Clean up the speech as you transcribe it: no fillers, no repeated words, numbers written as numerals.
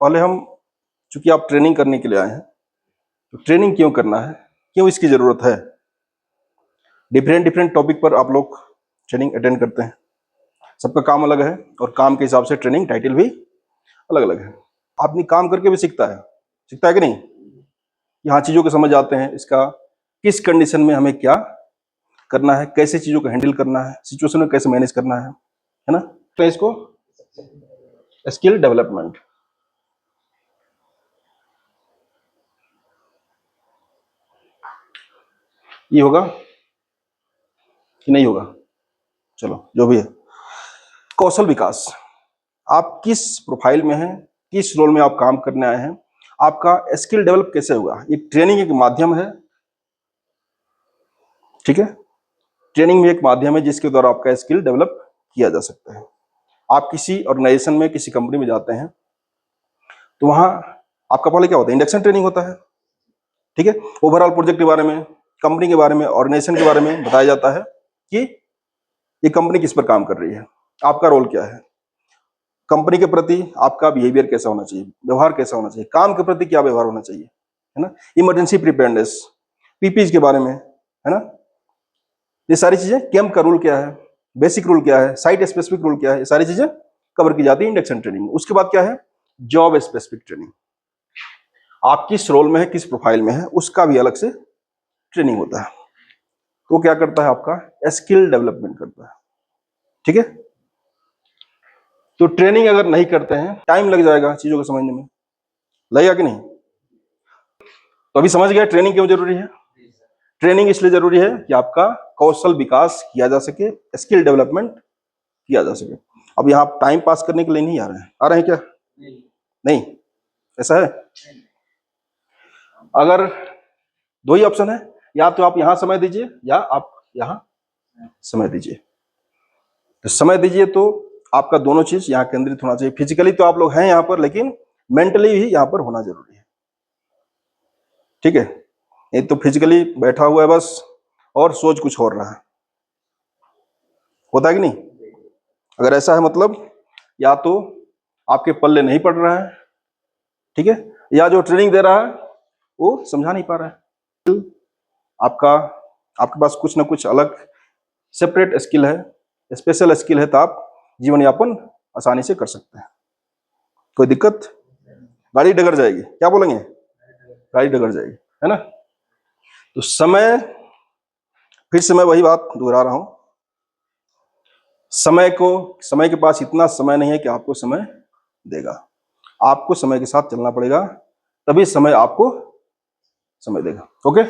पहले हम, चूंकि आप ट्रेनिंग करने के लिए आए हैं, तो ट्रेनिंग क्यों करना है, क्यों इसकी ज़रूरत है। डिफरेंट डिफरेंट टॉपिक पर आप लोग ट्रेनिंग अटेंड करते हैं, सबका काम अलग है और काम के हिसाब से ट्रेनिंग टाइटल भी अलग अलग है। आदमी काम करके भी सीखता है कि नहीं। यहाँ चीज़ों को समझ आते हैं, इसका किस कंडीशन में हमें क्या करना है, कैसे चीज़ों को हैंडल करना है, सिचुएशन में कैसे मैनेज करना है ना। तो इसको स्किल डेवलपमेंट। ये होगा कि नहीं होगा, चलो जो भी है। कौशल विकास, आप किस प्रोफाइल में हैं, किस रोल में आप काम करने आए हैं, आपका स्किल डेवलप कैसे होगा। ये ट्रेनिंग एक माध्यम है, ठीक है। ट्रेनिंग में एक माध्यम है जिसके द्वारा आपका स्किल डेवलप किया जा सकता है। आप किसी ऑर्गेनाइजेशन में, किसी कंपनी में जाते हैं तो वहां आपका पहले क्या होता है, इंडक्शन ट्रेनिंग होता है, ठीक है। ओवरऑल प्रोजेक्ट के बारे में, कंपनी के बारे में, ऑर्गेनाइजेशन के बारे में बताया जाता है कि ये कंपनी किस पर काम कर रही है, आपका रोल क्या है, कंपनी के प्रति आपका बिहेवियर कैसा होना चाहिए, व्यवहार कैसा होना चाहिए, काम के प्रति क्या व्यवहार होना चाहिए, है ना। इमरजेंसी प्रिपेयरनेस, पीपीज के बारे में, है ना। ये सारी चीजें, कैंप का रूल क्या है, बेसिक रूल क्या है, साइट स्पेसिफिक रूल क्या है, ये सारी चीजें कवर की जाती है इंडक्शन ट्रेनिंग में। उसके बाद क्या है, जॉब स्पेसिफिक ट्रेनिंग। आप किस रोल में है, किस प्रोफाइल में है, उसका भी अलग से ट्रेनिंग होता है। तो क्या करता है, आपका स्किल डेवलपमेंट करता है, ठीक है। तो ट्रेनिंग अगर नहीं करते हैं, टाइम लग जाएगा चीजों को समझने में, लगेगा कि नहीं। तो अभी समझ गया ट्रेनिंग क्यों जरूरी है। ट्रेनिंग इसलिए जरूरी है कि आपका कौशल विकास किया जा सके, स्किल डेवलपमेंट किया जा सके। अब यहाँ आप टाइम पास करने के लिए नहीं आ रहे हैं, आ रहे हैं क्या, नहीं, ऐसा है। अगर दो ही ऑप्शन है, या तो आप यहां समय दीजिए या आप यहां समय दीजिए। तो समय दीजिए तो आपका दोनों चीज यहाँ केंद्रित होना चाहिए। फिजिकली तो आप लोग हैं यहाँ पर, लेकिन मेंटली भी यहाँ पर होना जरूरी है, ठीक है। ये तो फिजिकली बैठा हुआ है बस और सोच कुछ और रहा है, होता है कि नहीं। अगर ऐसा है मतलब या तो आपके पल्ले नहीं पड़ रहा है, ठीक है, या जो ट्रेनिंग दे रहा है वो समझा नहीं पा रहा है। आपका आपके पास कुछ ना कुछ अलग सेपरेट स्किल है, स्पेशल स्किल है, तो आप जीवन यापन आसानी से कर सकते हैं, कोई दिक्कत। गाड़ी डगर जाएगी, क्या बोलेंगे, गाड़ी डगर जाएगी, है ना। तो समय, फिर से मैं वही बात दोहरा रहा हूं, समय के पास इतना समय नहीं है कि आपको समय देगा। आपको समय के साथ चलना पड़ेगा, तभी समय आपको समय देगा। ओके।